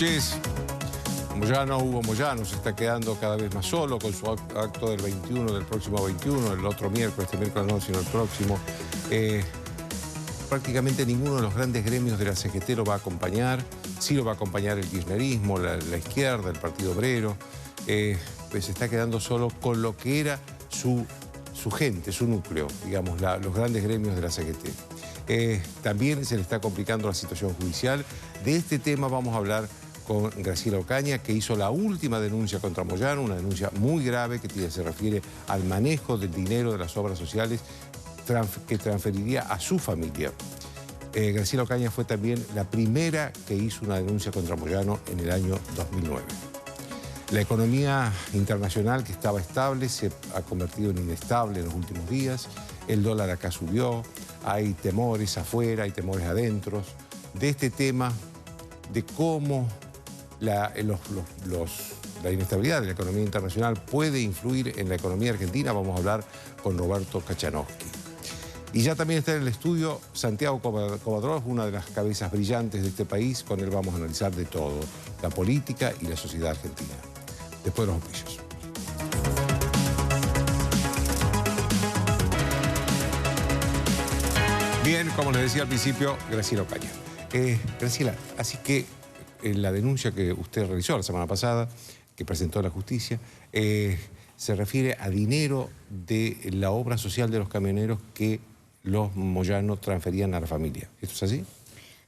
noches. Hugo Moyano se está quedando cada vez más solo con su acto del 21, del próximo 21, el otro miércoles, este miércoles no, sino el próximo. Prácticamente ninguno de los grandes gremios de la CGT lo va a acompañar. Sí lo va a acompañar el kirchnerismo, la izquierda, el Partido Obrero. Pues se está quedando solo con lo que era su gente, su núcleo, digamos, los grandes gremios de la CGT. También se le está complicando la situación judicial. De este tema vamos a hablar con Graciela Ocaña, que hizo la última denuncia contra Moyano, una denuncia muy grave que se refiere al manejo del dinero de las obras sociales que transferiría a su familia. Graciela Ocaña fue también la primera que hizo una denuncia contra Moyano en el año 2009. La economía internacional, que estaba estable, se ha convertido en inestable en los últimos días. El dólar acá subió, hay temores afuera, hay temores adentro. De este tema, de cómo la inestabilidad de la economía internacional puede influir en la economía argentina, vamos a hablar con Roberto Kachanowski. Y ya también está en el estudio Santiago Covadrós, una de las cabezas brillantes de este país. Con él vamos a analizar de todo, la política y la sociedad argentina. Después de los auspicios. Bien, como les decía al principio, Graciela Ocaña. Graciela, así que la denuncia que usted realizó la semana pasada, que presentó a la justicia, se refiere a dinero de la obra social de los camioneros que los Moyano transferían a la familia. ¿Esto es así?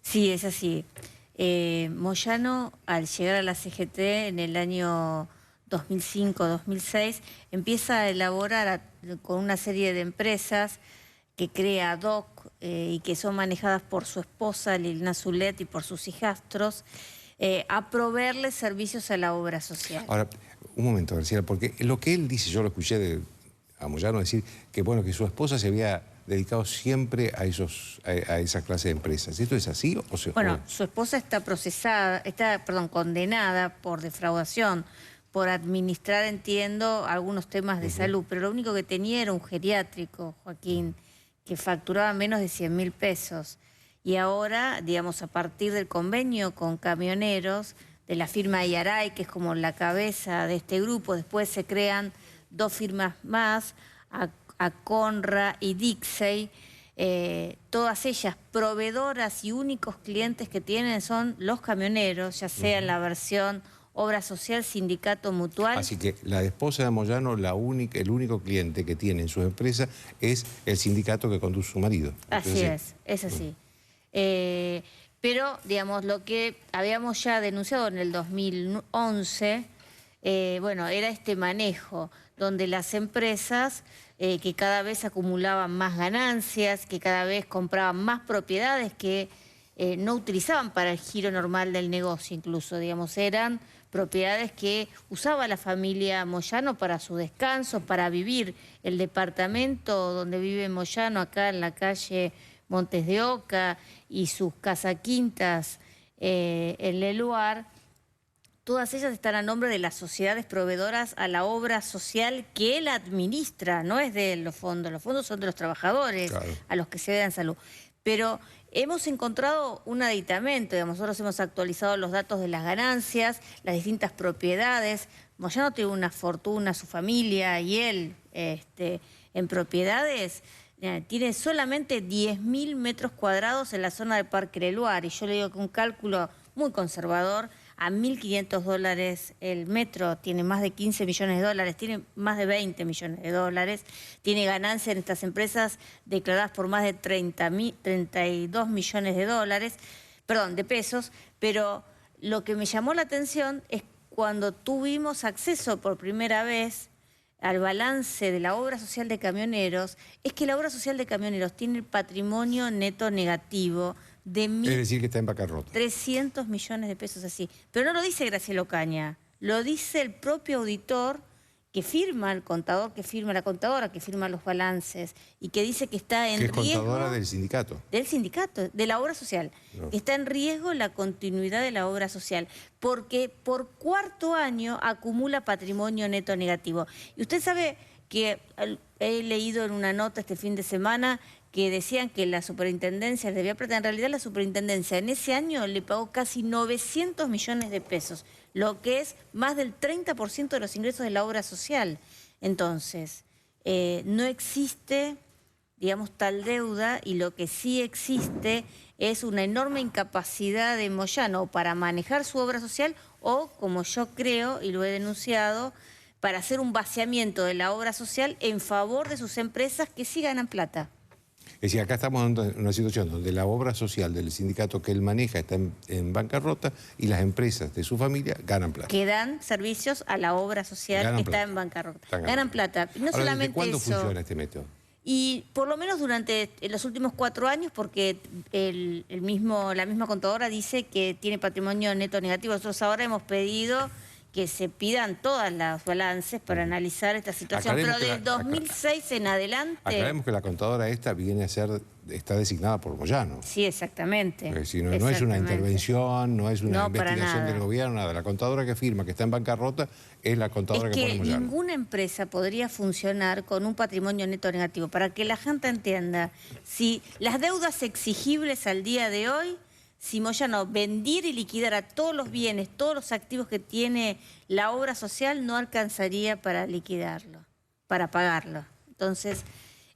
Sí, es así. Moyano, al llegar a la CGT en el año 2005-2006, empieza a elaborar con una serie de empresas que crea ad hoc y que son manejadas por su esposa, Lilna Zulet, y por sus hijastros, a proveerle servicios a la obra social. Ahora, un momento, Graciela, porque lo que él dice, yo lo escuché a Moyano decir que, bueno, que su esposa se había dedicado siempre a esa clase de empresas. ¿Esto es así o se Bueno, fue? su esposa está condenada por defraudación, por administrar, entiendo, algunos temas de salud, pero lo único que tenía era un geriátrico, Joaquín, que facturaba menos de 100.000 pesos. Y ahora, digamos, a partir del convenio con camioneros, de la firma Iaray, que es como la cabeza de este grupo, después se crean dos firmas más, Aconra y Dixey, todas ellas proveedoras y únicos clientes que tienen son los camioneros, ya sea en la versión obra social, sindicato mutual. Así que la esposa de Moyano, el único cliente que tiene en su empresa es el sindicato que conduce su marido. Así es así. Pero, digamos, lo que habíamos ya denunciado en el 2011, bueno, era este manejo, donde las empresas que cada vez acumulaban más ganancias, que cada vez compraban más propiedades que no utilizaban para el giro normal del negocio, incluso, digamos, eran propiedades que usaba la familia Moyano para su descanso, para vivir. El departamento donde vive Moyano, acá en la calle Montes de Oca, y sus casaquintas en Leluar, todas ellas están a nombre de las sociedades proveedoras a la obra social que él administra, no es de los fondos son de los trabajadores, claro, a los que se dan salud. Pero hemos encontrado un aditamento, digamos, nosotros hemos actualizado los datos de las ganancias, las distintas propiedades. Moyano tiene una fortuna, su familia y él, en propiedades, tiene solamente 10.000 metros cuadrados en la zona de Parque Leluar, y yo le digo que un cálculo muy conservador, a $1.500 el metro, tiene más de 15 millones de dólares, tiene más de 20 millones de dólares, tiene ganancias en estas empresas declaradas por más de 32 millones de dólares, perdón, de pesos, pero lo que me llamó la atención es cuando tuvimos acceso por primera vez al balance de la obra social de camioneros, es que la obra social de camioneros tiene el patrimonio neto negativo de Es decir, que está en bancarrota. 300 millones de pesos así. Pero no lo dice Graciela Ocaña, lo dice el propio auditor que firma, el contador que firma, la contadora que firma los balances y que dice que está en riesgo... ¿Que es contadora del sindicato? Del sindicato, de la obra social. No. Está en riesgo la continuidad de la obra social porque por cuarto año acumula patrimonio neto negativo. Y usted sabe que he leído en una nota este fin de semana que decían que la superintendencia les debía plata. En realidad la superintendencia en ese año le pagó casi 900 millones de pesos, lo que es más del 30% de los ingresos de la obra social. Entonces, no existe, digamos, tal deuda, y lo que sí existe es una enorme incapacidad de Moyano para manejar su obra social o, como yo creo y lo he denunciado, para hacer un vaciamiento de la obra social en favor de sus empresas que sí ganan plata. Es decir, acá estamos en una situación donde la obra social del sindicato que él maneja está en bancarrota y las empresas de su familia ganan plata. Que dan servicios a la obra social Ganan que plata. está en bancarrota. Ganan plata. No Ahora, solamente ¿desde cuándo eso. funciona este método? Y por lo menos durante los últimos 4 años, porque la misma contadora dice que tiene patrimonio neto negativo. Nosotros ahora hemos pedido que se pidan todas las balances para analizar esta situación. Aclaremos Pero que del 2006 en adelante... Aclaremos que la contadora esta viene a ser, está designada por Moyano. Sí, exactamente. Es decir, no es una intervención, no es una investigación del nada. gobierno, nada. La contadora que firma que está en bancarrota es la contadora que pone Moyano. Ninguna empresa podría funcionar con un patrimonio neto negativo. Para que la gente entienda, si las deudas exigibles al día de hoy, si Moyano vendiera y liquidara todos los bienes, todos los activos que tiene la obra social, no alcanzaría para liquidarlo, para pagarlo. Entonces,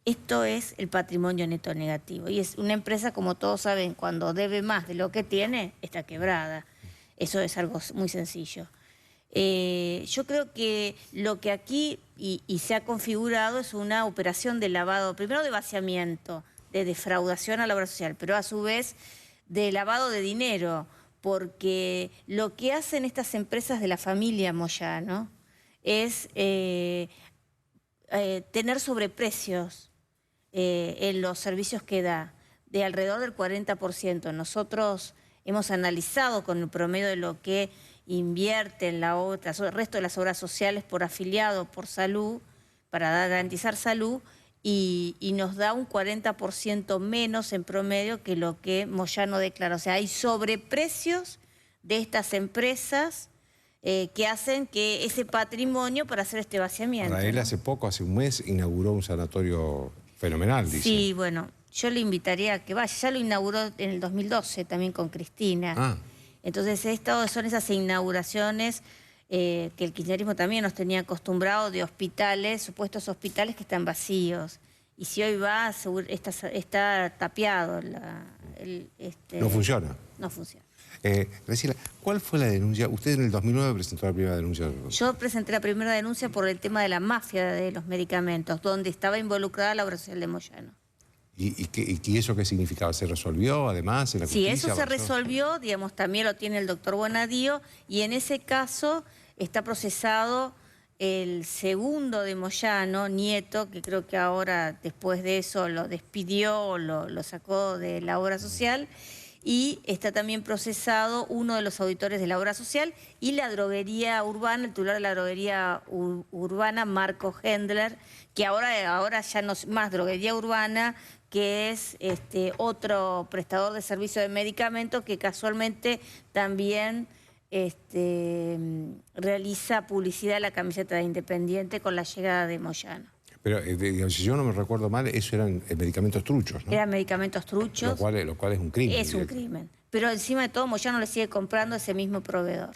esto es el patrimonio neto negativo. Y es una empresa, como todos saben, cuando debe más de lo que tiene, está quebrada. Eso es algo muy sencillo. Yo creo que lo que aquí y se ha configurado es una operación de lavado, primero de vaciamiento, de defraudación a la obra social, pero a su vez de lavado de dinero, porque lo que hacen estas empresas de la familia Moyano es tener sobreprecios en los servicios que da, de alrededor del 40%. Nosotros hemos analizado con el promedio de lo que invierte en el resto de las obras sociales por afiliado, por salud, para garantizar salud, y nos da un 40% menos en promedio que lo que Moyano declara. O sea, hay sobreprecios de estas empresas que hacen que ese patrimonio para hacer este vaciamiento. Para él hace poco, hace un mes, inauguró un sanatorio fenomenal, dice. Sí, bueno, yo le invitaría a que vaya. Ya lo inauguró en el 2012 también con Cristina. Ah. Entonces, son esas inauguraciones que el kirchnerismo también nos tenía acostumbrado, de hospitales, supuestos hospitales que están vacíos. Y si hoy va, está tapiado. No funciona. No funciona. Graciela, ¿cuál fue la denuncia? Usted en el 2009 presentó la primera denuncia. Yo presenté la primera denuncia por el tema de la mafia de los medicamentos, donde estaba involucrada la obra social de Moyano. ¿Y eso qué significaba? ¿Se resolvió además en la justicia? Sí, eso se resolvió, digamos, también lo tiene el doctor Bonadío, y en ese caso está procesado el segundo de Moyano, Nieto, que creo que ahora después de eso lo despidió, lo sacó de la obra social, y está también procesado uno de los auditores de la obra social y la droguería urbana, el titular de la droguería urbana, Marco Hendler, que ahora ya no es más droguería urbana, que es otro prestador de servicio de medicamentos que casualmente también realiza publicidad de la camiseta de Independiente con la llegada de Moyano. Pero si yo no me recuerdo mal, eso eran medicamentos truchos, ¿no? Eran medicamentos truchos. Lo cual es un crimen. Es un crimen. Pero encima de todo, Moyano le sigue comprando a ese mismo proveedor.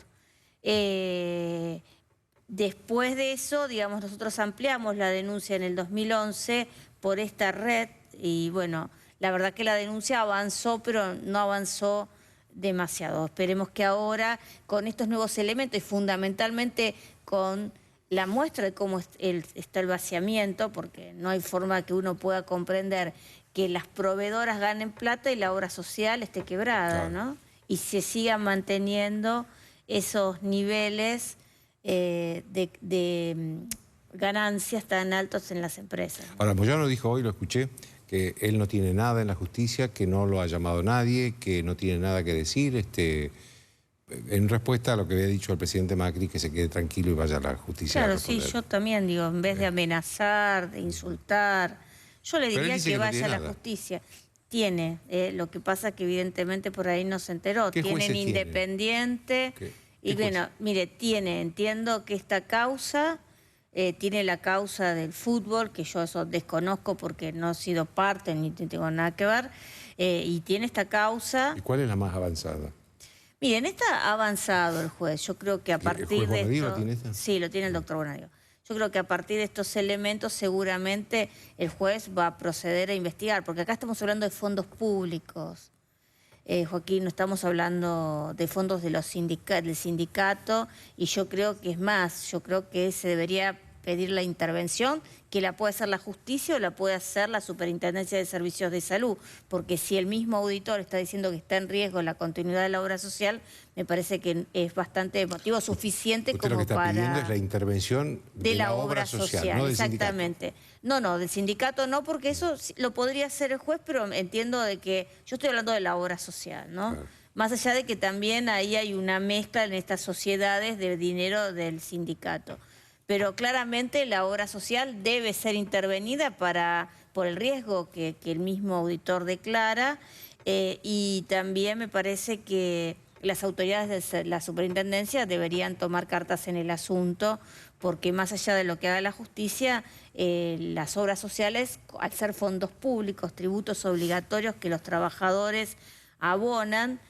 Después de eso, digamos, nosotros ampliamos la denuncia en el 2011 por esta red. Y bueno, la verdad que la denuncia avanzó, pero no avanzó demasiado. Esperemos que ahora, con estos nuevos elementos y fundamentalmente con la muestra de cómo está el vaciamiento, porque no hay forma que uno pueda comprender que las proveedoras ganen plata y la obra social esté quebrada, claro, ¿no? Y se sigan manteniendo esos niveles de ganancias tan altos en las empresas. Ahora, Moyano dijo hoy, lo escuché, que él no tiene nada en la justicia, que no lo ha llamado nadie, que no tiene nada que decir, en respuesta a lo que había dicho el presidente Macri, que se quede tranquilo y vaya a la justicia. Claro, sí, yo también digo, en vez de amenazar, de insultar, yo le diría que vaya a la justicia. Tiene, lo que pasa que evidentemente por ahí no se enteró. Tienen Independiente. Y bueno, mire, entiendo que esta causa tiene la causa del fútbol, que yo eso desconozco porque no he sido parte ni tengo nada que ver, y tiene esta causa. ¿Y cuál es la más avanzada? Miren, está avanzado el juez. Yo creo que a partir ¿El juez de Bonadío esto... lo tiene esta? Sí, lo tiene el doctor Bonadío. Yo creo que a partir de estos elementos seguramente el juez va a proceder a investigar, porque acá estamos hablando de fondos públicos. Joaquín, no estamos hablando de fondos de del sindicato, y yo creo que es más, yo creo que se debería pedir la intervención, que la puede hacer la justicia o la puede hacer la Superintendencia de Servicios de Salud, porque si el mismo auditor está diciendo que está en riesgo la continuidad de la obra social, me parece que es bastante motivo suficiente Usted como lo que está para... pidiendo es la intervención de la obra social, no del exactamente. No, del sindicato no, porque eso lo podría hacer el juez, pero entiendo de que... Yo estoy hablando de la obra social, ¿no? Claro. Más allá de que también ahí hay una mezcla en estas sociedades de dinero del sindicato. Pero claramente la obra social debe ser intervenida por el riesgo que el mismo auditor declara, y también me parece que las autoridades de la superintendencia deberían tomar cartas en el asunto, porque más allá de lo que haga la justicia, las obras sociales, al ser fondos públicos, tributos obligatorios que los trabajadores abonan,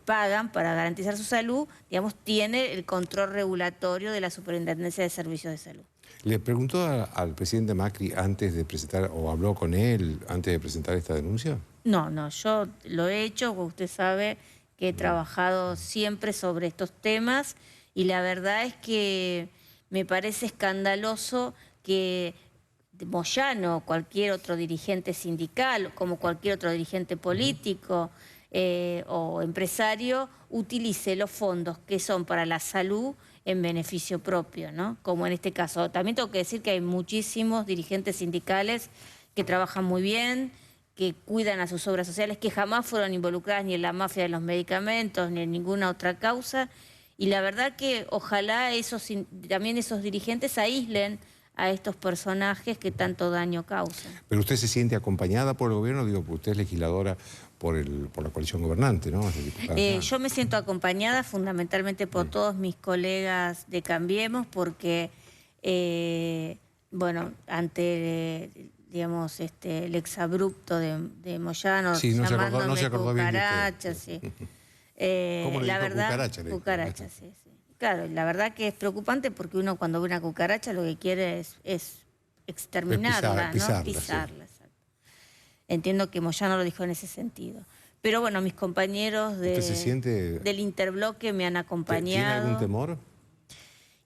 pagan para garantizar su salud, digamos, tiene el control regulatorio de la Superintendencia de Servicios de Salud. ¿Le preguntó al presidente Macri antes de presentar, o habló con él antes de presentar esta denuncia? No, yo lo he hecho, porque usted sabe que he trabajado siempre sobre estos temas, y la verdad es que me parece escandaloso que Moyano, cualquier otro dirigente sindical, como cualquier otro dirigente político o empresario, utilice los fondos que son para la salud en beneficio propio, ¿no? Como en este caso. También tengo que decir que hay muchísimos dirigentes sindicales que trabajan muy bien, que cuidan a sus obras sociales, que jamás fueron involucradas ni en la mafia de los medicamentos ni en ninguna otra causa. Y la verdad que ojalá también esos dirigentes aíslen a estos personajes que tanto daño causan. Pero usted se siente acompañada por el gobierno, digo, porque usted es legisladora por la coalición gobernante, ¿no? Yo me siento acompañada fundamentalmente por todos mis colegas de Cambiemos, porque, bueno, ante, digamos, el exabrupto de Moyano, sí, llamándome no se acordó cucaracha, bien sí. ¿Cómo le La dijo verdad, cucaracha? Cucaracha, sí. Claro, la verdad que es preocupante, porque uno cuando ve una cucaracha lo que quiere es exterminarla, pisarla, ¿no? Pisarla, sí. exacto. Entiendo que Moyano lo dijo en ese sentido. Pero bueno, mis compañeros ¿Usted se siente... del interbloque me han acompañado. ¿Tiene algún temor?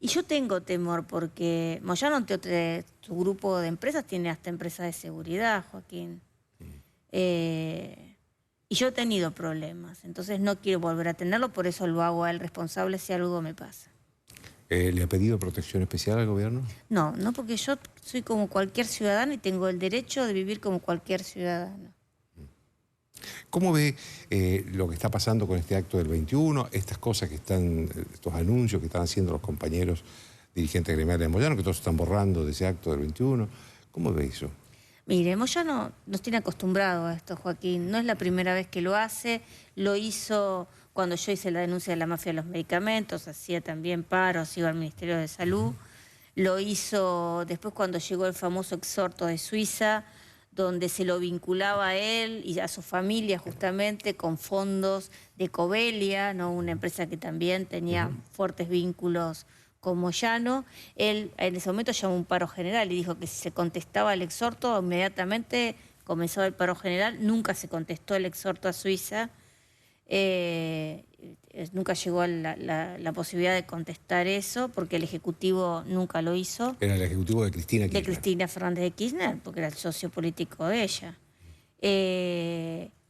Y yo tengo temor, porque Moyano, entre su grupo de empresas, tiene hasta empresas de seguridad, Joaquín. Y yo he tenido problemas, entonces no quiero volver a tenerlo, por eso lo hago a él responsable si algo me pasa. ¿Le ha pedido protección especial al gobierno? No, porque yo soy como cualquier ciudadano y tengo el derecho de vivir como cualquier ciudadano. ¿Cómo ve lo que está pasando con este acto del 21, estas cosas que están, estos anuncios que están haciendo los compañeros dirigentes gremiales de Moyano, que todos están borrando de ese acto del 21? ¿Cómo ve eso? Mire, Moyano nos tiene acostumbrado a esto, Joaquín. No es la primera vez que lo hace. Lo hizo cuando yo hice la denuncia de la mafia de los medicamentos, hacía también paros, iba al Ministerio de Salud. Lo hizo después cuando llegó el famoso exhorto de Suiza, donde se lo vinculaba a él y a su familia justamente con fondos de Covelia, ¿no? Una empresa que también tenía fuertes vínculos con Moyano. Él en ese momento llamó un paro general y dijo que si se contestaba el exhorto, inmediatamente comenzó el paro general. Nunca se contestó el exhorto a Suiza. Nunca llegó a la posibilidad de contestar eso, porque el Ejecutivo nunca lo hizo. Era el Ejecutivo de Cristina Kirchner. De Cristina Fernández de Kirchner, porque era el socio político de ella.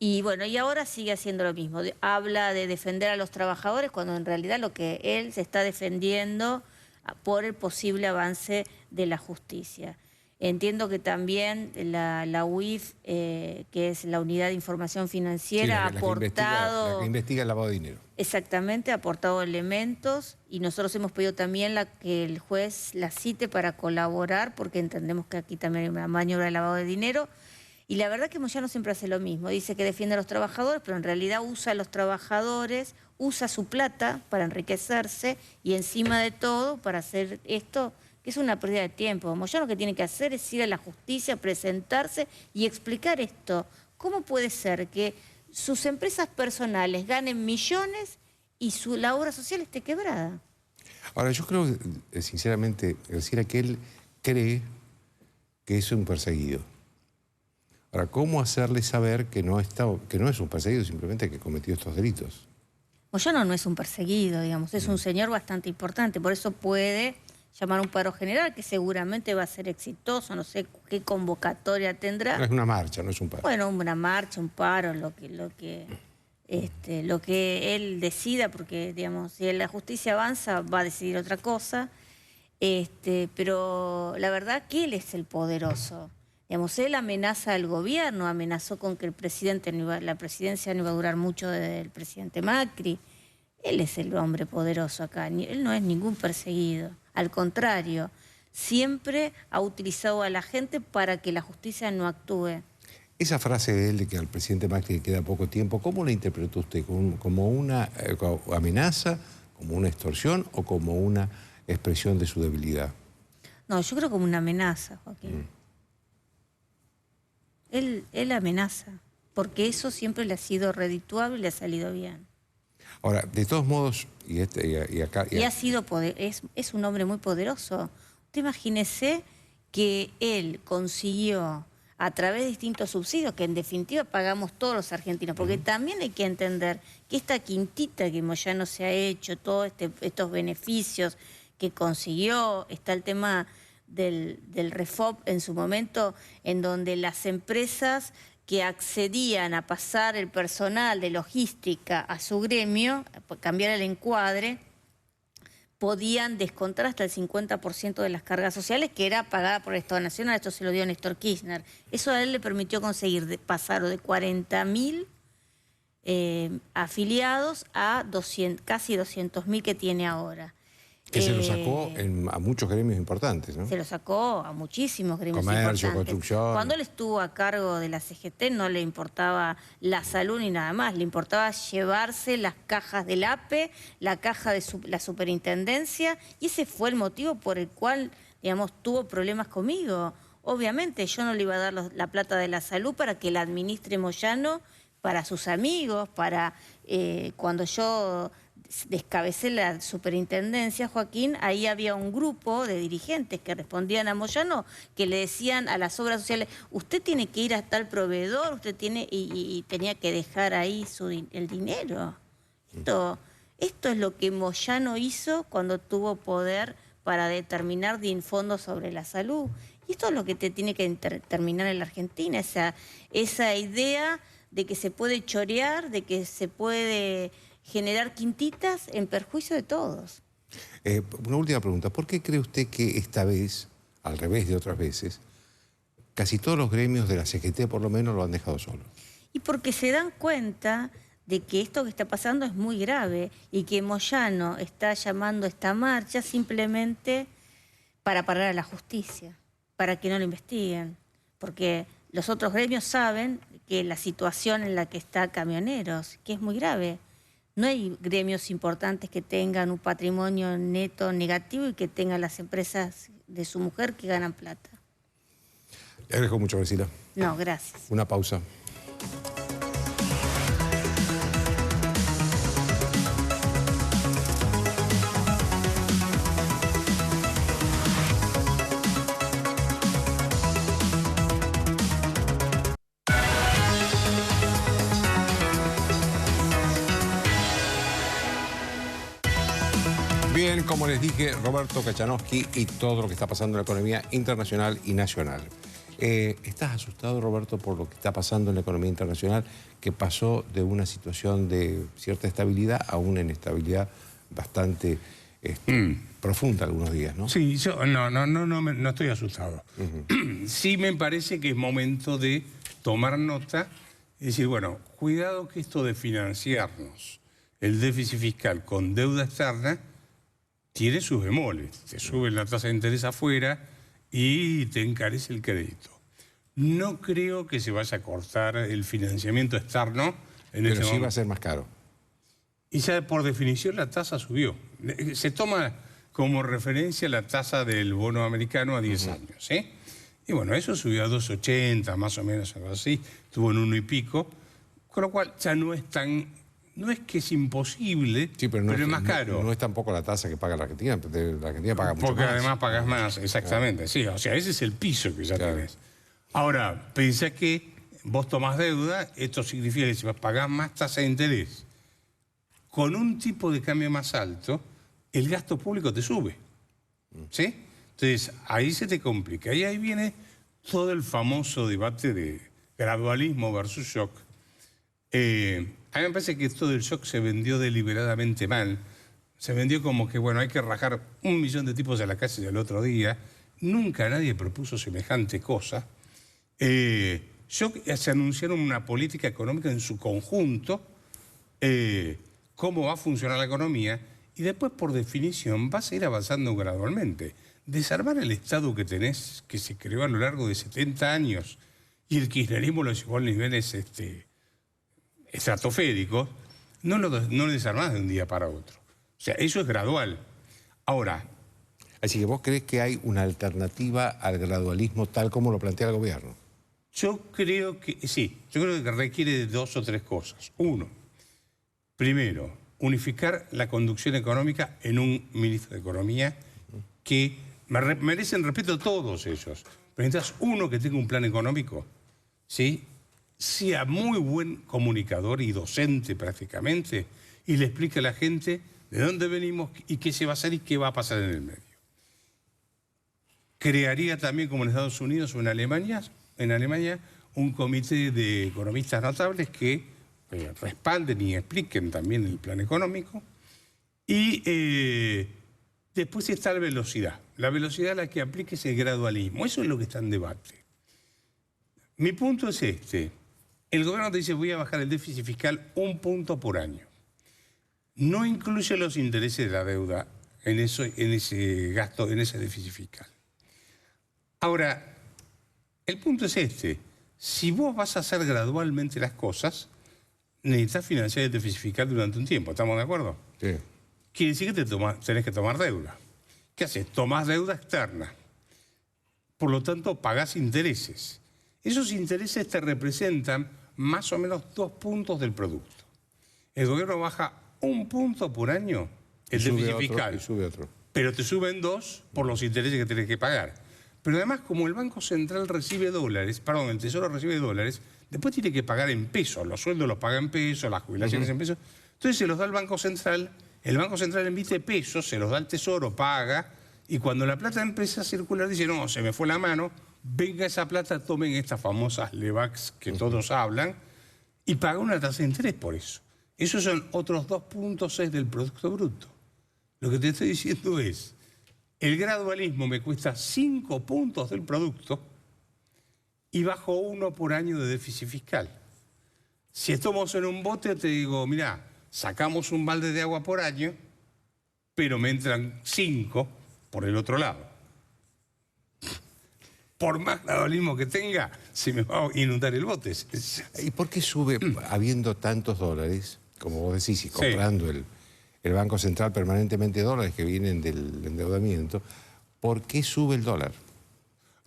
Y bueno, y ahora sigue haciendo lo mismo. Habla de defender a los trabajadores, cuando en realidad lo que él se está defendiendo por el posible avance de la justicia. Entiendo que también la UIF, que es la Unidad de Información Financiera, ha aportado... La que investiga el lavado de dinero. Exactamente, ha aportado elementos, y nosotros hemos pedido también que el juez la cite para colaborar, porque entendemos que aquí también hay una maniobra de lavado de dinero. Y la verdad que Moyano siempre hace lo mismo, dice que defiende a los trabajadores, pero en realidad usa a los trabajadores, usa su plata para enriquecerse y encima de todo para hacer esto, que es una pérdida de tiempo. Moyano lo que tiene que hacer es ir a la justicia, presentarse y explicar esto. ¿Cómo puede ser que sus empresas personales ganen millones y la obra social esté quebrada? Ahora, yo creo, sinceramente, Graciela, que él cree que es un perseguido. Ahora, ¿cómo hacerle saber que no es un perseguido, simplemente que cometió estos delitos? Moyano no es un perseguido, digamos, es un señor bastante importante, por eso puede llamar a un paro general que seguramente va a ser exitoso, no sé qué convocatoria tendrá. No es una marcha, no es un paro. Bueno, una marcha, un paro, lo que él decida, porque, digamos, si la justicia avanza, va a decidir otra cosa. Pero la verdad que él es el poderoso. Digamos, él amenaza al gobierno, amenazó con que la presidencia no iba a durar mucho desde el presidente Macri. Él es el hombre poderoso acá, él no es ningún perseguido. Al contrario, siempre ha utilizado a la gente para que la justicia no actúe. Esa frase de él de que al presidente Macri le queda poco tiempo, ¿cómo la interpretó usted? ¿Como una amenaza, como una extorsión o como una expresión de su debilidad? No, yo creo como una amenaza, Joaquín. Él amenaza, porque eso siempre le ha sido redituable y le ha salido bien. Ahora, de todos modos, y ha sido es un hombre muy poderoso. Usted imagínese que él consiguió, a través de distintos subsidios, que en definitiva pagamos todos los argentinos, porque también hay que entender que esta quintita que Moyano se ha hecho, todos estos beneficios que consiguió, está el tema del REFOP en su momento, en donde las empresas que accedían a pasar el personal de logística a su gremio, cambiar el encuadre, podían descontar hasta el 50% de las cargas sociales que era pagada por el Estado Nacional. Esto se lo dio Néstor Kirchner. Eso a él le permitió conseguir pasar de 40.000 afiliados a casi 200.000 que tiene ahora. Que se lo sacó a muchos gremios importantes, ¿no? Se lo sacó a muchísimos gremios Comercio, importantes. construcción. Cuando él estuvo a cargo de la CGT no le importaba la salud ni nada más, le importaba llevarse las cajas del APE, la caja de la superintendencia, y ese fue el motivo por el cual, digamos, tuvo problemas conmigo. Obviamente yo no le iba a dar la plata de la salud para que la administre Moyano para sus amigos, para cuando yo descabecé la superintendencia, Joaquín, ahí había un grupo de dirigentes que respondían a Moyano, que le decían a las obras sociales, usted tiene que ir a tal proveedor, usted tiene, y tenía que dejar ahí el dinero. Esto es lo que Moyano hizo cuando tuvo poder para determinar fondos sobre la salud. Y esto es lo que te tiene que terminar en la Argentina, esa idea de que se puede chorear, de que se puede generar quintitas en perjuicio de todos. Una última pregunta. ¿Por qué cree usted que esta vez, al revés de otras veces, casi todos los gremios de la CGT por lo menos lo han dejado solo? Y porque se dan cuenta de que esto que está pasando es muy grave y que Moyano está llamando a esta marcha simplemente para parar a la justicia, para que no lo investiguen. Porque los otros gremios saben que la situación en la que está Camioneros, que es muy grave. No hay gremios importantes que tengan un patrimonio neto negativo y que tengan las empresas de su mujer que ganan plata. Le agradezco mucho, Graciela. No, gracias. Una pausa. Bien, como les dije, Roberto Kachanowski y todo lo que está pasando en la economía internacional y nacional. ¿Estás asustado, Roberto, por lo que está pasando en la economía internacional, que pasó de una situación de cierta estabilidad a una inestabilidad bastante profunda algunos días, ¿no? Sí, yo no estoy asustado. Sí me parece que es momento de tomar nota y decir, bueno, cuidado que esto de financiarnos el déficit fiscal con deuda externa tiene sus bemoles. Te sube la tasa de interés afuera y te encarece el crédito. No creo que se vaya a cortar el financiamiento externo en Pero este sí momento. va a ser más caro. y ya por definición la tasa subió. Se toma como referencia la tasa del bono americano a 10 años. Y bueno, eso subió a 2,80, más o menos, algo así. Estuvo en 1 y pico, con lo cual ya no es tan... No es que es imposible, sí, pero es más caro. No es tampoco la tasa que paga la Argentina, la Argentina paga mucho más. Porque además pagas más, exactamente. Claro. Sí, o sea, ese es el piso que ya tenés. Ahora, pensá que vos tomás deuda, esto significa que si vas a pagar más tasa de interés, con un tipo de cambio más alto, el gasto público te sube. ¿Sí? Entonces, ahí se te complica. Y ahí viene todo el famoso debate de gradualismo versus shock. A mí me parece que esto del shock se vendió deliberadamente mal. Se vendió como que, bueno, hay que rajar 1 millón de tipos a la calle el otro día. Nunca nadie propuso semejante cosa. Se anunciaron una política económica en su conjunto, cómo va a funcionar la economía, y después, por definición, vas a ir avanzando gradualmente. Desarmar el Estado que tenés, que se creó a lo largo de 70 años, y el kirchnerismo lo llevó a niveles estratosféricos, no lo desarmás de un día para otro. O sea, eso es gradual. Ahora... Así que vos creés que hay una alternativa al gradualismo tal como lo plantea el gobierno. Yo creo que sí. Yo creo que requiere de 2 o 3 cosas. Uno, primero, unificar la conducción económica en un ministro de Economía que merecen respeto todos ellos. Pero necesitas uno que tenga un plan económico, ¿sí? Sea muy buen comunicador y docente prácticamente, y le explique a la gente de dónde venimos y qué se va a hacer y qué va a pasar en el medio. Crearía también, como en Estados Unidos o en Alemania, un comité de economistas notables que respalden y expliquen también el plan económico. Y después está la velocidad. La velocidad a la que aplique es el gradualismo. Eso es lo que está en debate. Mi punto es este. El gobierno te dice, voy a bajar el déficit fiscal 1 punto por año. No incluye los intereses de la deuda en ese gasto, en ese déficit fiscal. Ahora, el punto es este. Si vos vas a hacer gradualmente las cosas, necesitas financiar el déficit fiscal durante un tiempo. ¿Estamos de acuerdo? Sí. Quiere decir que tenés que tomar deuda. ¿Qué haces? Tomás deuda externa. Por lo tanto, pagás intereses. Esos intereses te representan más o menos 2 puntos del producto. El gobierno baja 1 punto por año el déficit fiscal. Y sube otro. Pero te suben 2 por los intereses que tenés que pagar. Pero además, como el Banco Central recibe dólares, perdón, el Tesoro recibe dólares, después tiene que pagar en pesos. Los sueldos los paga en pesos, las jubilaciones en pesos. Entonces se los da el Banco Central emite pesos, se los da al Tesoro, paga, y cuando la plata empieza a circular, dice, no, se me fue la mano, venga esa plata, tomen estas famosas LEVAX que todos hablan, y paga una tasa de interés por eso. Esos son otros 2.6 del Producto Bruto. Lo que te estoy diciendo es, el gradualismo me cuesta 5 puntos del producto y bajo 1 por año de déficit fiscal. Si estamos en un bote, te digo, mirá, sacamos un balde de agua por año, pero me entran 5 por el otro lado. Por más gradualismo que tenga, se me va a inundar el bote. ¿Y por qué sube, habiendo tantos dólares, como vos decís, y comprando el Banco Central permanentemente dólares que vienen del endeudamiento, por qué sube el dólar?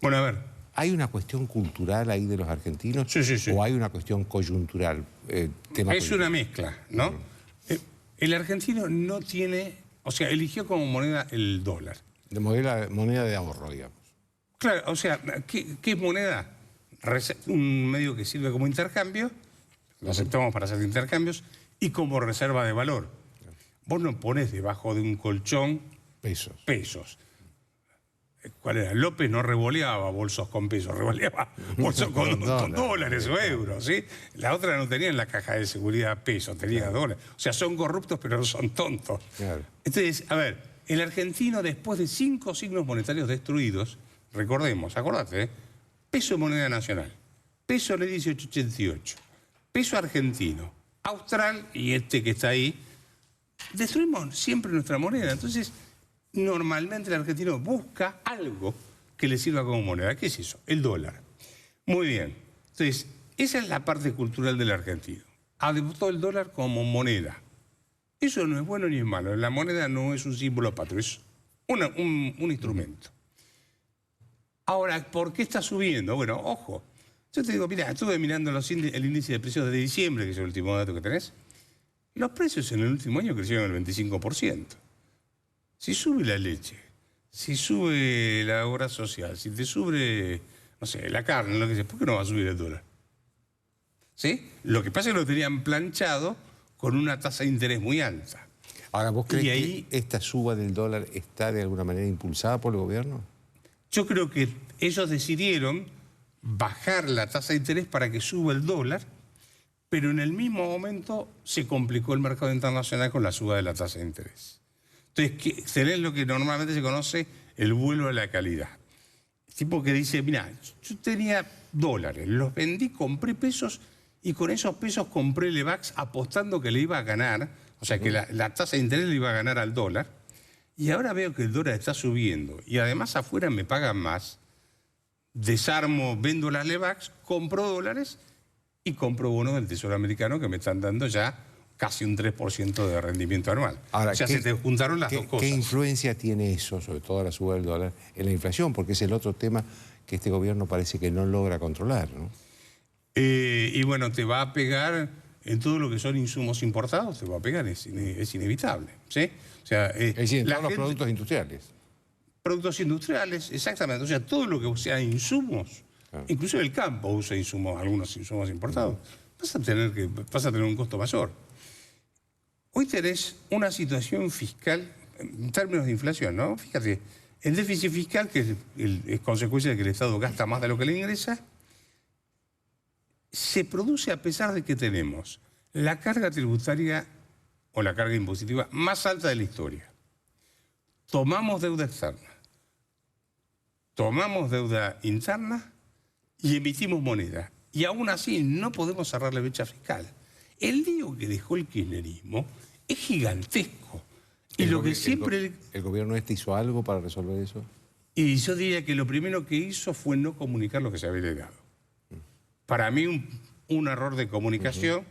Bueno, a ver. ¿Hay una cuestión cultural ahí de los argentinos? Sí, sí, sí. ¿O hay una cuestión coyuntural? Es una mezcla, ¿no? El argentino no tiene... O sea, eligió como moneda el dólar. De moneda de ahorro, digamos. Claro, o sea, ¿qué es moneda? Un medio que sirve como intercambio, lo aceptamos para hacer intercambios, y como reserva de valor. Vos no pones debajo de un colchón pesos. ¿Cuál era? López no revoleaba bolsos con pesos, revoleaba bolsos con dólares o euros, ¿sí? La otra no tenía en la caja de seguridad pesos, tenía dólares. O sea, son corruptos, pero no son tontos. Claro. Entonces, a ver, el argentino, después de 5 signos monetarios destruidos, recordemos, acordate, peso moneda nacional, peso ley 1888, peso argentino, austral y este que está ahí, destruimos siempre nuestra moneda. Entonces, normalmente el argentino busca algo que le sirva como moneda. ¿Qué es eso? El dólar. Muy bien. Entonces, esa es la parte cultural del argentino. Adoptó el dólar como moneda. Eso no es bueno ni es malo. La moneda no es un símbolo patrio, es un instrumento. Ahora, ¿por qué está subiendo? Bueno, ojo. Yo te digo, mira, estuve mirando el índice de precios de diciembre, que es el último dato que tenés. Los precios en el último año crecieron el 25%. Si sube la leche, si sube la obra social, si te sube, no sé, la carne, lo que sea, ¿por qué no va a subir el dólar? ¿Sí? Lo que pasa es que lo tenían planchado con una tasa de interés muy alta. Ahora, ¿vos crees que esta suba del dólar está de alguna manera impulsada por el gobierno? Yo creo que ellos decidieron bajar la tasa de interés para que suba el dólar, pero en el mismo momento se complicó el mercado internacional con la suba de la tasa de interés. Entonces, tenés lo que normalmente se conoce el vuelo a la calidad. El tipo que dice, mira, yo tenía dólares, los vendí, compré pesos y con esos pesos compré Levax apostando que le iba a ganar, o sea, que la tasa de interés le iba a ganar al dólar, y ahora veo que el dólar está subiendo y además afuera me pagan más, desarmo, vendo las Levax, compro dólares y compro bonos del Tesoro americano que me están dando ya casi un 3% de rendimiento anual. Ahora, o sea, se te juntaron las dos cosas. ¿Qué influencia tiene eso, sobre todo la suba del dólar, en la inflación? Porque es el otro tema que este gobierno parece que no logra controlar, ¿no? Y bueno, te va a pegar en todo lo que son insumos importados, te va a pegar, es inevitable. ¿Sí? O sea, es decir, en todos los productos industriales. Productos industriales, exactamente. O sea, todo lo que sea insumos, incluso el campo usa insumos, algunos insumos importados, vas a tener un costo mayor. Hoy tenés una situación fiscal, en términos de inflación, ¿no? Fíjate, el déficit fiscal, que es consecuencia de que el Estado gasta más de lo que le ingresa, se produce a pesar de que tenemos la carga tributaria o la carga impositiva más alta de la historia. Tomamos deuda externa, tomamos deuda interna y emitimos moneda. Y aún así no podemos cerrar la brecha fiscal. El lío que dejó el kirchnerismo es gigantesco. Y lo que siempre... ¿El gobierno hizo algo para resolver eso? Y yo diría que lo primero que hizo fue no comunicar lo que se había heredado. Para mí un error de comunicación,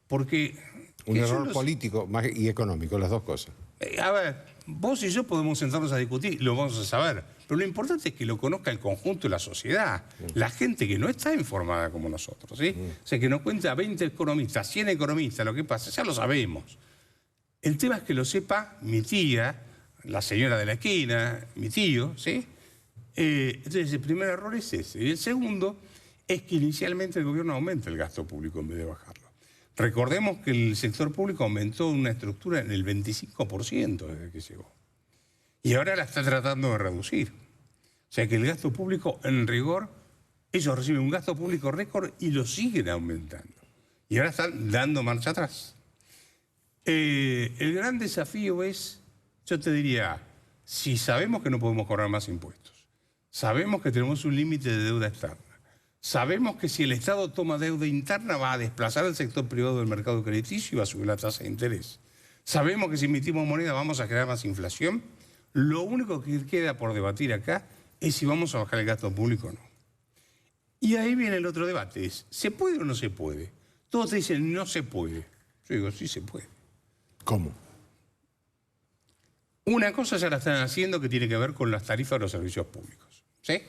porque... Un error político y económico, las dos cosas. A ver, vos y yo podemos sentarnos a discutir, lo vamos a saber, pero lo importante es que lo conozca el conjunto de la sociedad, la gente que no está informada como nosotros, ¿sí? O sea, que nos cuenta 20 economistas, 100 economistas, lo que pasa, ya lo sabemos. El tema es que lo sepa mi tía, la señora de la esquina, mi tío, ¿sí? Entonces, el primer error es ese. Y el segundo es que inicialmente el gobierno aumenta el gasto público en vez de bajarlo. Recordemos que el sector público aumentó una estructura en el 25% desde que llegó. Y ahora la está tratando de reducir. O sea que el gasto público, en rigor, ellos reciben un gasto público récord y lo siguen aumentando. Y ahora están dando marcha atrás. El gran desafío es, yo te diría, si sabemos que no podemos cobrar más impuestos, sabemos que tenemos un límite de deuda externa, sabemos que si el Estado toma deuda interna va a desplazar al sector privado del mercado crediticio y va a subir la tasa de interés. Sabemos que si emitimos moneda vamos a crear más inflación. Lo único que queda por debatir acá es si vamos a bajar el gasto público o no. Y ahí viene el otro debate, es, ¿se puede o no se puede? Todos te dicen, no se puede. Yo digo, sí se puede. ¿Cómo? Una cosa ya la están haciendo que tiene que ver con las tarifas de los servicios públicos. ¿Sí?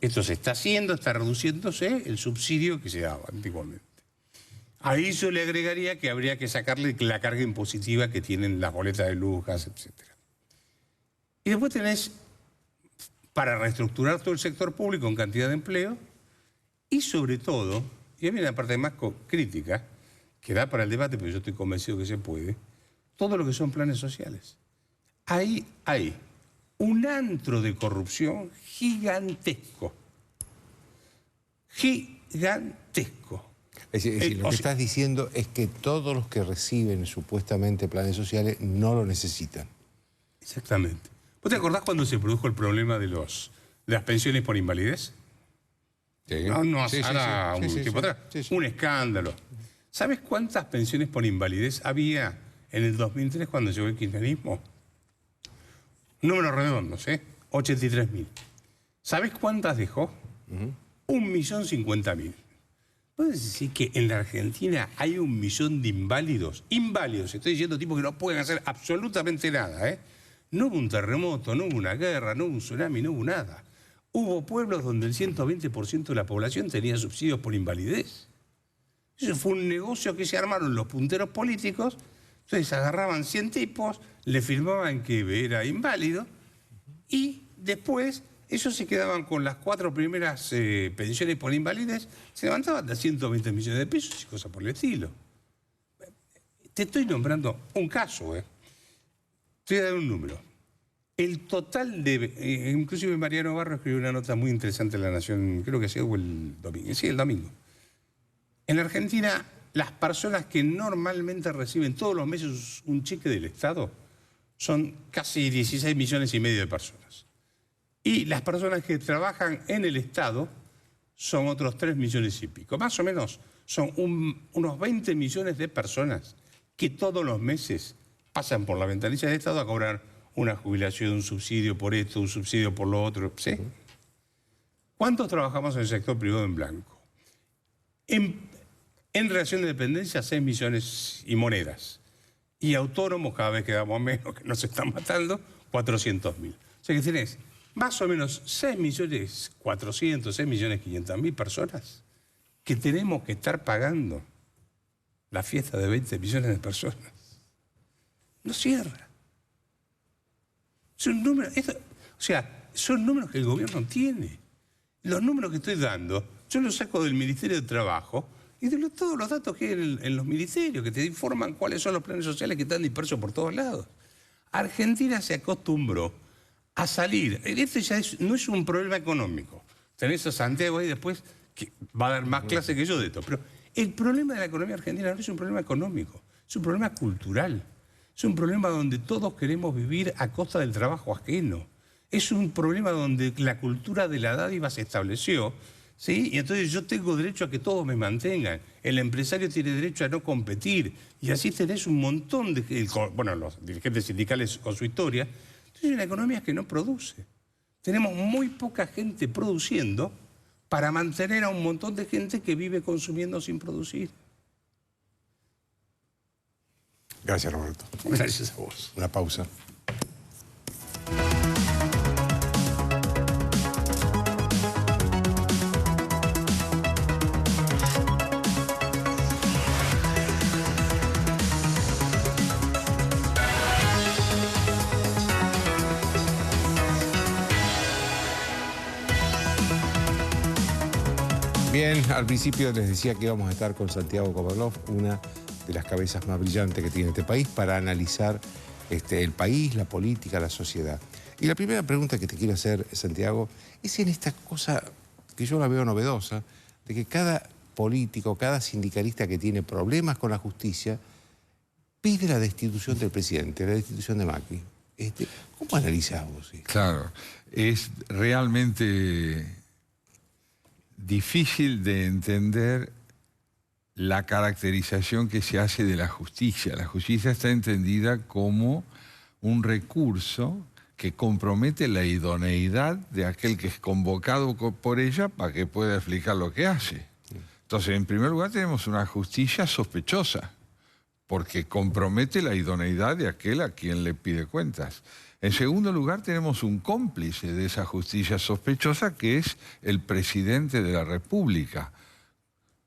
Esto se está haciendo, está reduciéndose el subsidio que se daba antiguamente. A eso le agregaría que habría que sacarle la carga impositiva que tienen las boletas de luz, gas, etc. Y después tenés, para reestructurar todo el sector público en cantidad de empleo, y sobre todo, y ahí viene la parte más crítica, que da para el debate, pero yo estoy convencido que se puede, todo lo que son planes sociales. Ahí hay un antro de corrupción gigantesco. Gigantesco. Es decir, lo que estás diciendo es que todos los que reciben supuestamente planes sociales no lo necesitan. Exactamente. ¿Vos te acordás cuando se produjo el problema de las pensiones por invalidez? Sí. No, Sí, hará un tiempo atrás. Sí. Un escándalo. ¿Sabes cuántas pensiones por invalidez había en el 2003 cuando llegó el kirchnerismo? Números redondos, 83.000. ¿Sabes cuántas dejó? 1.050.000. ¿Puedes decir que en la Argentina hay 1 millón de inválidos? Inválidos, estoy diciendo tipos que no pueden hacer absolutamente nada, ¿eh? No hubo un terremoto, no hubo una guerra, no hubo un tsunami, no hubo nada. Hubo pueblos donde el 120% de la población tenía subsidios por invalidez. Eso fue un negocio que se armaron los punteros políticos. Entonces agarraban 100 tipos, le firmaban que era inválido y después ellos se quedaban con las 4 primeras pensiones por invalidez, se levantaban de 120 millones de pesos y cosas por el estilo. Te estoy nombrando un caso, ¿eh? Te voy a dar un número. El total de... inclusive Mariano Barro escribió una nota muy interesante en La Nación, creo que fue el domingo. Sí, el domingo. En la Argentina, las personas que normalmente reciben todos los meses un cheque del Estado son casi 16 millones y medio de personas. Y las personas que trabajan en el Estado son otros 3 millones y pico. Más o menos son unos 20 millones de personas que todos los meses pasan por la ventanilla del Estado a cobrar una jubilación, un subsidio por esto, un subsidio por lo otro. ¿Sí? ¿Cuántos trabajamos en el sector privado en blanco? En relación de dependencia, 6 millones y monedas. Y autónomos, cada vez quedamos menos, que nos están matando, 400.000. O sea que tenés más o menos 6.400.000, 6.500.000 personas que tenemos que estar pagando la fiesta de 20 millones de personas. No cierra. Son números, son números que el gobierno tiene. Los números que estoy dando, yo los saco del Ministerio de Trabajo y de todos los datos que hay en los ministerios, que te informan cuáles son los planes sociales que están dispersos por todos lados. Argentina se acostumbró a salir. Este ya no es un problema económico. Tenés a Santiago ahí después, que va a dar más clase que yo de esto. Pero el problema de la economía argentina no es un problema económico, es un problema cultural. Es un problema donde todos queremos vivir a costa del trabajo ajeno. Es un problema donde la cultura de la dádiva se estableció, ¿sí? Y entonces yo tengo derecho a que todos me mantengan. El empresario tiene derecho a no competir. Y así tenés un montón de... Bueno, los dirigentes sindicales con su historia. Entonces una economía que no produce. Tenemos muy poca gente produciendo para mantener a un montón de gente que vive consumiendo sin producir. Gracias, Roberto. Gracias a vos. Una pausa. Bien, al principio les decía que íbamos a estar con Santiago Kovadlov, una de las cabezas más brillantes que tiene este país, para analizar el país, la política, la sociedad. Y la primera pregunta que te quiero hacer, Santiago, es en esta cosa que yo la veo novedosa, de que cada político, cada sindicalista que tiene problemas con la justicia, pide la destitución del presidente, la destitución de Macri. ¿Cómo analizás vos esto? Claro, es realmente difícil de entender la caracterización que se hace de la justicia. La justicia está entendida como un recurso que compromete la idoneidad de aquel que es convocado por ella para que pueda explicar lo que hace. Entonces, en primer lugar, tenemos una justicia sospechosa, porque compromete la idoneidad de aquel a quien le pide cuentas. En segundo lugar, tenemos un cómplice de esa justicia sospechosa, que es el presidente de la República,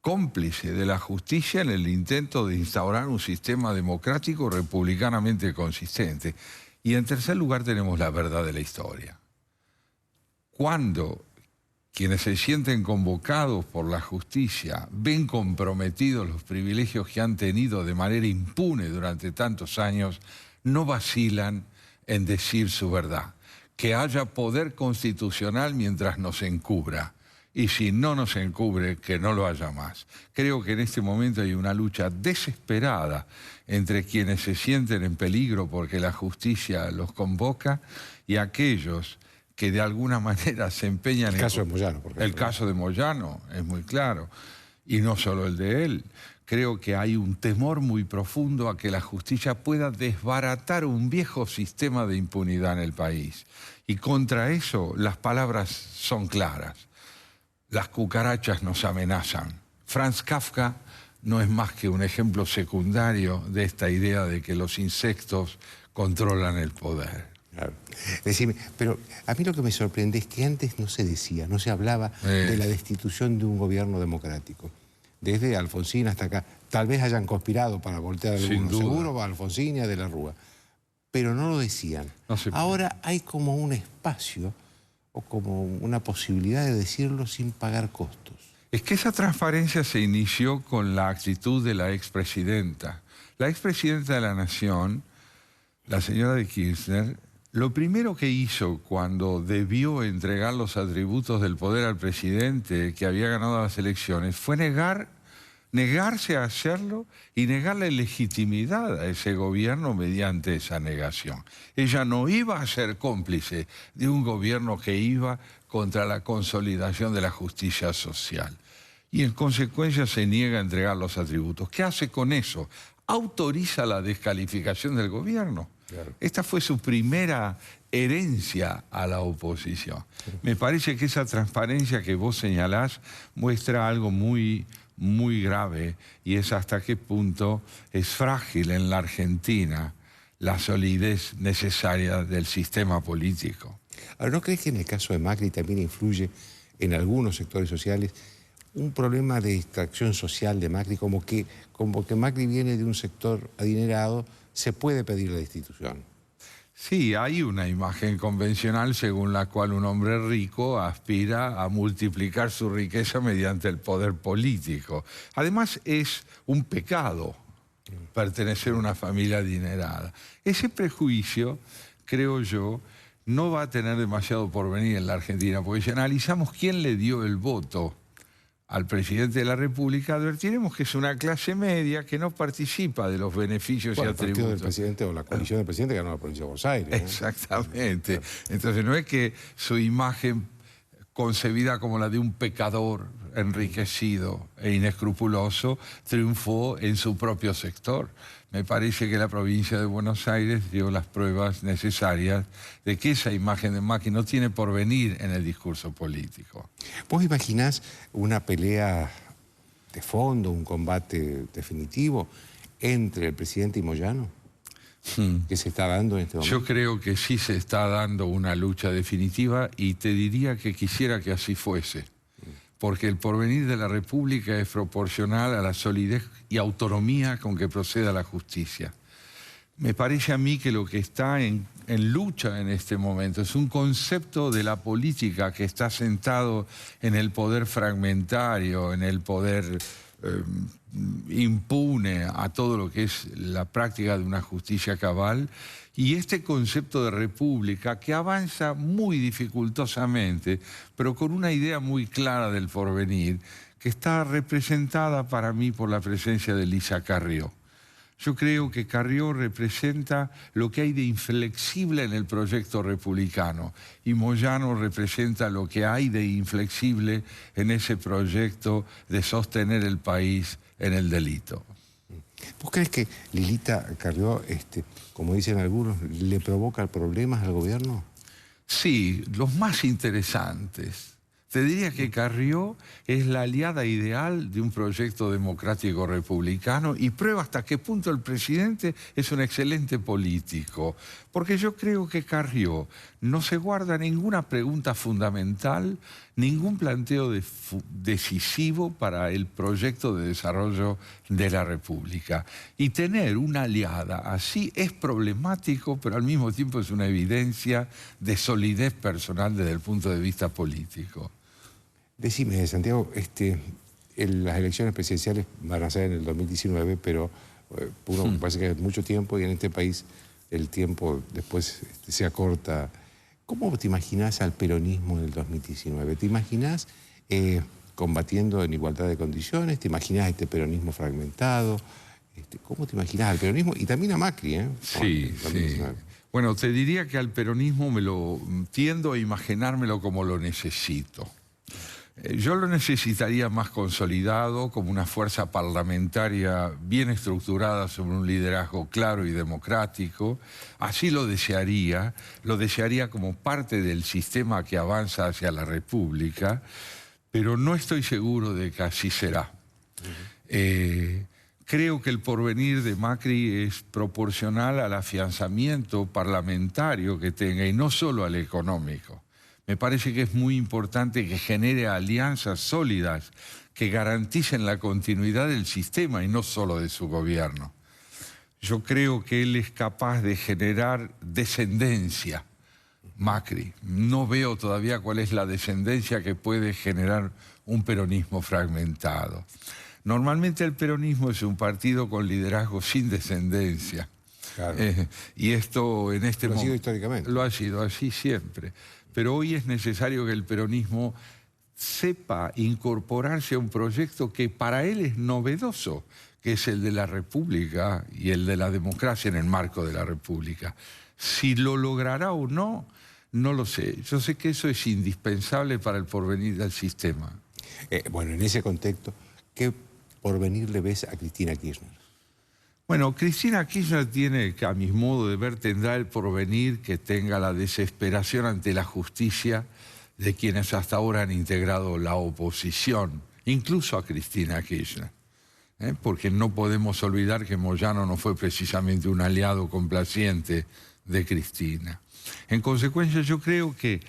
cómplice de la justicia en el intento de instaurar un sistema democrático republicanamente consistente. Y en tercer lugar, tenemos la verdad de la historia. Cuando quienes se sienten convocados por la justicia ven comprometidos los privilegios que han tenido de manera impune durante tantos años, no vacilan en decir su verdad. Que haya poder constitucional mientras nos encubra. Y si no nos encubre, que no lo haya más. Creo que en este momento hay una lucha desesperada entre quienes se sienten en peligro porque la justicia los convoca y aquellos que de alguna manera se empeñan en... El caso de Moyano, por ejemplo. El caso de Moyano es muy claro. Y no solo el de él. Creo que hay un temor muy profundo a que la justicia pueda desbaratar un viejo sistema de impunidad en el país. Y contra eso las palabras son claras. Las cucarachas nos amenazan. Franz Kafka no es más que un ejemplo secundario de esta idea de que los insectos controlan el poder. Claro. Decime, pero a mí lo que me sorprende es que antes no se decía, no se hablaba de la destitución de un gobierno democrático. Desde Alfonsín hasta acá. Tal vez hayan conspirado para voltear algunos, seguro, a Alfonsín y a De la Rúa. Pero no lo decían. Ahora hay como un espacio o como una posibilidad de decirlo sin pagar costos. Es que esa transparencia se inició con la actitud de la expresidenta. La expresidenta de la Nación, la señora de Kirchner, lo primero que hizo cuando debió entregar los atributos del poder al presidente que había ganado las elecciones fue negarse a hacerlo y negar la legitimidad a ese gobierno mediante esa negación. Ella no iba a ser cómplice de un gobierno que iba contra la consolidación de la justicia social. Y en consecuencia se niega a entregar los atributos. ¿Qué hace con eso? Autoriza la descalificación del gobierno. Claro. Esta fue su primera herencia a la oposición. Me parece que esa transparencia que vos señalás muestra algo muy grave, y es hasta qué punto es frágil en la Argentina la solidez necesaria del sistema político. Ahora, ¿no crees que en el caso de Macri también influye en algunos sectores sociales un problema de extracción social de Macri, como que Macri viene de un sector adinerado, se puede pedir la destitución? Sí, hay una imagen convencional según la cual un hombre rico aspira a multiplicar su riqueza mediante el poder político. Además, es un pecado pertenecer a una familia adinerada. Ese prejuicio, creo yo, no va a tener demasiado porvenir en la Argentina, porque si analizamos quién le dio el voto al presidente de la República, advertiremos que es una clase media que no participa de los beneficios y atributos. El partido del presidente o la coalición del presidente ganó la provincia de Buenos Aires. Exactamente. Entonces no es que su imagen concebida como la de un pecador enriquecido e inescrupuloso triunfó en su propio sector. Me parece que la provincia de Buenos Aires dio las pruebas necesarias de que esa imagen de Macri no tiene porvenir en el discurso político. ¿Vos imaginás una pelea de fondo, un combate definitivo entre el presidente y Moyano? ¿Que se está dando en este momento? Yo creo que sí se está dando una lucha definitiva, y te diría que quisiera que así fuese. Porque el porvenir de la República es proporcional a la solidez y autonomía con que proceda la justicia. Me parece a mí que lo que está en lucha en este momento es un concepto de la política que está sentado en el poder fragmentario, en el poder impune a todo lo que es la práctica de una justicia cabal, y este concepto de república que avanza muy dificultosamente, pero con una idea muy clara del porvenir, que está representada para mí por la presencia de Elisa Carrió. Yo creo que Carrió representa lo que hay de inflexible en el proyecto republicano, y Moyano representa lo que hay de inflexible en ese proyecto de sostener el país en el delito. ¿Vos crees que Lilita Carrió, como dicen algunos, le provoca problemas al gobierno? Sí, los más interesantes. Te diría que Carrió es la aliada ideal de un proyecto democrático republicano, y prueba hasta qué punto el presidente es un excelente político. Porque yo creo que Carrió no se guarda ninguna pregunta fundamental, ningún planteo decisivo para el proyecto de desarrollo de la República. Y tener una aliada así es problemático, pero al mismo tiempo es una evidencia de solidez personal desde el punto de vista político. Decime, Santiago, las elecciones presidenciales van a ser en el 2019, pero me parece que es mucho tiempo, y en este país el tiempo después se acorta. ¿Cómo te imaginás al peronismo en el 2019? ¿Te imaginás combatiendo en igualdad de condiciones? ¿Te imaginás este peronismo fragmentado? ¿Cómo te imaginás al peronismo? Y también a Macri, ¿eh? Sí, sí. Bueno, te diría que al peronismo tiendo a imaginármelo como lo necesito. Yo lo necesitaría más consolidado, como una fuerza parlamentaria bien estructurada sobre un liderazgo claro y democrático. Así lo desearía como parte del sistema que avanza hacia la República, pero no estoy seguro de que así será. Creo que el porvenir de Macri es proporcional al afianzamiento parlamentario que tenga y no solo al económico. Me parece que es muy importante que genere alianzas sólidas que garanticen la continuidad del sistema y no solo de su gobierno. Yo creo que él es capaz de generar descendencia, Macri. No veo todavía cuál es la descendencia que puede generar un peronismo fragmentado. Normalmente el peronismo es un partido con liderazgo sin descendencia. Claro. Y esto en este momento... Lo ha sido históricamente. Lo ha sido así siempre. Pero hoy es necesario que el peronismo sepa incorporarse a un proyecto que para él es novedoso, que es el de la República y el de la democracia en el marco de la República. Si lo logrará o no, no lo sé. Yo sé que eso es indispensable para el porvenir del sistema. Bueno, en ese contexto, ¿qué porvenir le ves a Cristina Kirchner? Bueno, Cristina Kirchner tiene, a mi modo de ver, tendrá el porvenir que tenga la desesperación ante la justicia de quienes hasta ahora han integrado la oposición, incluso a Cristina Kirchner. Porque no podemos olvidar que Moyano no fue precisamente un aliado complaciente de Cristina. En consecuencia, yo creo que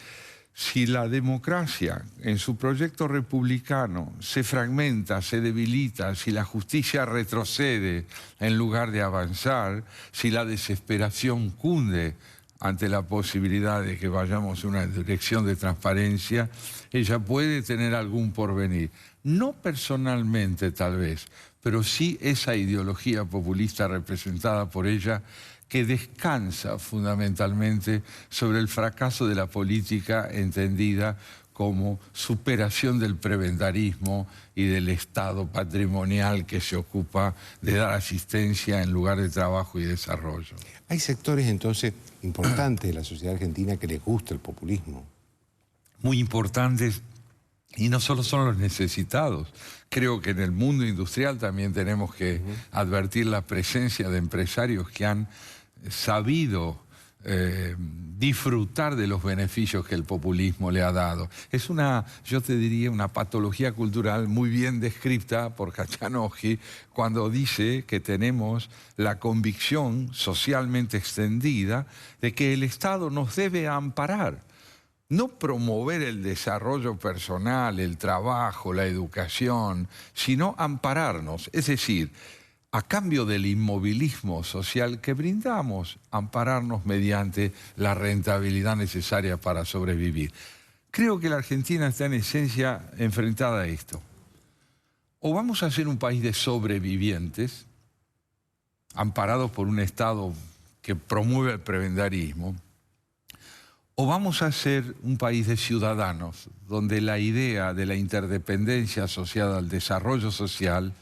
si la democracia en su proyecto republicano se fragmenta, se debilita, si la justicia retrocede en lugar de avanzar, si la desesperación cunde ante la posibilidad de que vayamos a una dirección de transparencia, ella puede tener algún porvenir. No personalmente tal vez, pero sí esa ideología populista representada por ella que descansa fundamentalmente sobre el fracaso de la política entendida como superación del prebendarismo y del Estado patrimonial que se ocupa de dar asistencia en lugar de trabajo y desarrollo. Hay sectores entonces importantes de la sociedad argentina que les gusta el populismo. Muy importantes, y no solo son los necesitados. Creo que en el mundo industrial también tenemos que advertir la presencia de empresarios que han sabido disfrutar de los beneficios que el populismo le ha dado. Es una, yo te diría, una patología cultural muy bien descrita por Caccianoggi cuando dice que tenemos la convicción socialmente extendida de que el Estado nos debe amparar, no promover el desarrollo personal, el trabajo, la educación, sino ampararnos, es decir, a cambio del inmovilismo social que brindamos, ampararnos mediante la rentabilidad necesaria para sobrevivir. Creo que la Argentina está en esencia enfrentada a esto. O vamos a ser un país de sobrevivientes, amparados por un Estado que promueve el prebendarismo, o vamos a ser un país de ciudadanos, donde la idea de la interdependencia asociada al desarrollo social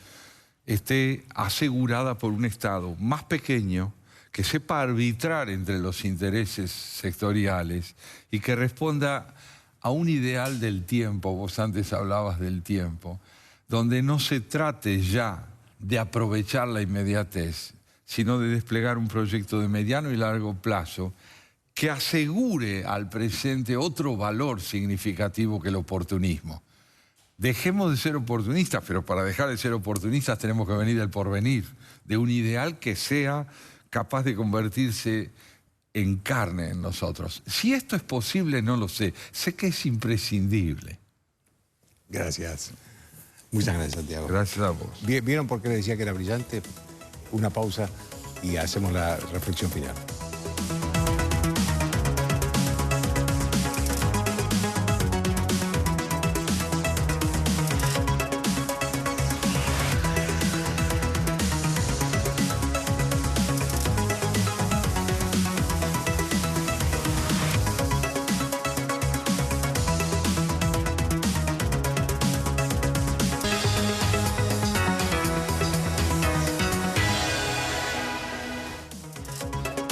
esté asegurada por un Estado más pequeño, que sepa arbitrar entre los intereses sectoriales y que responda a un ideal del tiempo, vos antes hablabas del tiempo, donde no se trate ya de aprovechar la inmediatez, sino de desplegar un proyecto de mediano y largo plazo que asegure al presente otro valor significativo que el oportunismo. Dejemos de ser oportunistas, pero para dejar de ser oportunistas tenemos que venir del porvenir, de un ideal que sea capaz de convertirse en carne en nosotros. Si esto es posible, no lo sé. Sé que es imprescindible. Gracias. Muchas gracias, Santiago. Gracias a vos. ¿Vieron por qué le decía que era brillante? Una pausa y hacemos la reflexión final.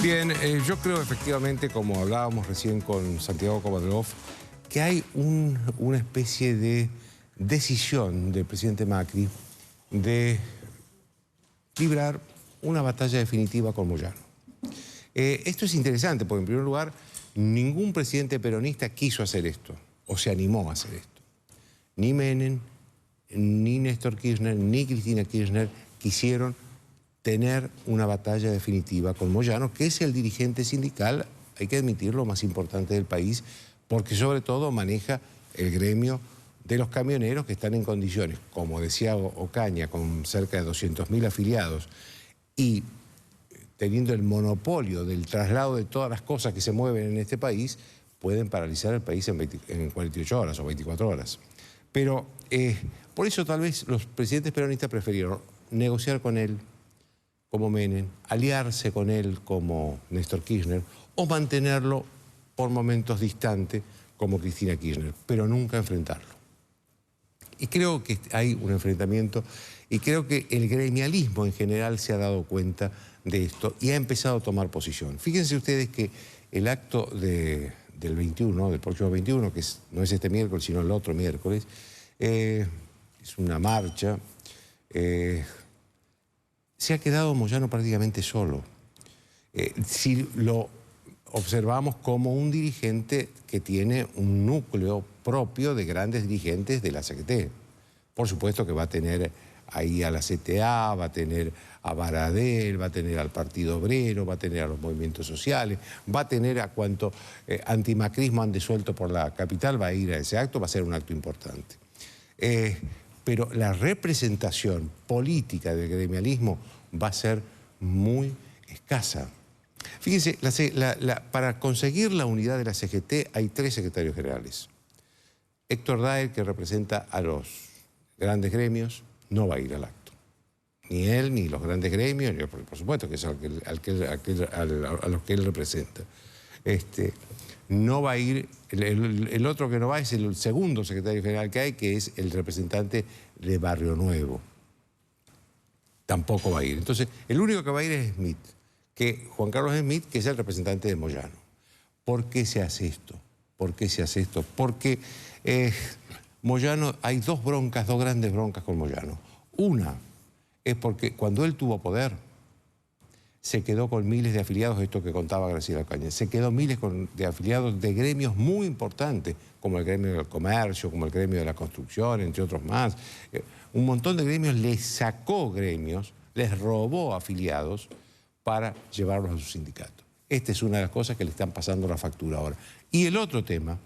Bien, yo creo efectivamente, como hablábamos recién con Santiago Kovadlov, que hay una especie de decisión del presidente Macri de librar una batalla definitiva con Moyano. Esto es interesante porque, en primer lugar, ningún presidente peronista quiso hacer esto o se animó a hacer esto. Ni Menem, ni Néstor Kirchner ni Cristina Kirchner quisieron tener una batalla definitiva con Moyano, que es el dirigente sindical, hay que admitirlo, más importante del país, porque sobre todo maneja el gremio de los camioneros que están en condiciones, como decía Ocaña, con cerca de 200.000 afiliados y teniendo el monopolio del traslado de todas las cosas que se mueven en este país, pueden paralizar el país en 48 horas o 24 horas. Pero por eso tal vez los presidentes peronistas prefirieron negociar con él como Menem, aliarse con él como Néstor Kirchner o mantenerlo por momentos distante como Cristina Kirchner, pero nunca enfrentarlo. Y creo que hay un enfrentamiento y creo que el gremialismo en general se ha dado cuenta de esto y ha empezado a tomar posición. Fíjense ustedes que el acto del 21, del próximo 21, que no es este miércoles, sino el otro miércoles, es una marcha. Se ha quedado Moyano prácticamente solo. Si lo observamos como un dirigente que tiene un núcleo propio de grandes dirigentes de la CGT. Por supuesto que va a tener ahí a la CTA, va a tener a Baradel, va a tener al Partido Obrero, va a tener a los movimientos sociales, va a tener a cuanto antimacrismo han desuelto por la capital, va a ir a ese acto, va a ser un acto importante. Pero la representación política del gremialismo va a ser muy escasa. Fíjense, para conseguir la unidad de la CGT hay 3 secretarios generales. Héctor Daer, que representa a los grandes gremios, no va a ir al acto. Ni él, ni los grandes gremios, ni, por supuesto que es a los que él representa. No va a ir, el otro que no va es el segundo secretario general que hay, que es el representante de Barrio Nuevo. Tampoco va a ir. Entonces, el único que va a ir es Smith, Juan Carlos Smith, que es el representante de Moyano. ¿Por qué se hace esto? ¿Por qué se hace esto? Porque Moyano, hay dos grandes broncas con Moyano. Una es porque cuando él tuvo poder, se quedó con miles de afiliados, esto que contaba Graciela Ocaña, se quedó miles de afiliados de gremios muy importantes, como el gremio del comercio, como el gremio de la construcción, entre otros más. Un montón de gremios les sacó gremios, les robó afiliados para llevarlos a su sindicato. Esta es una de las cosas que le están pasando la factura ahora. Y el otro tema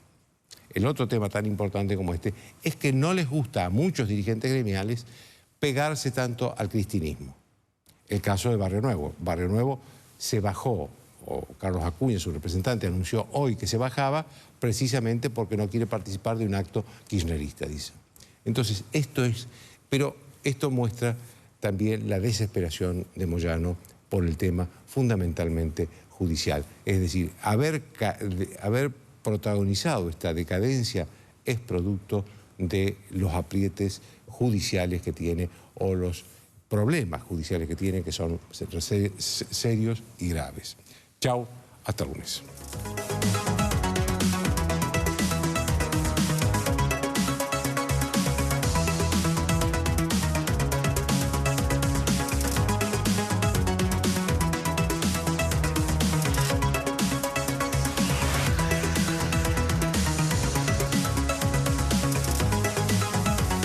tan importante como este, es que no les gusta a muchos dirigentes gremiales pegarse tanto al cristinismo. El caso de Barrio Nuevo. Barrio Nuevo se bajó, o Carlos Acuña, su representante, anunció hoy que se bajaba precisamente porque no quiere participar de un acto kirchnerista, dice. Entonces, pero esto muestra también la desesperación de Moyano por el tema fundamentalmente judicial. Es decir, haber protagonizado esta decadencia es producto de los aprietes judiciales que tiene o los problemas judiciales que tiene, que son serios y graves. Chao, hasta el lunes.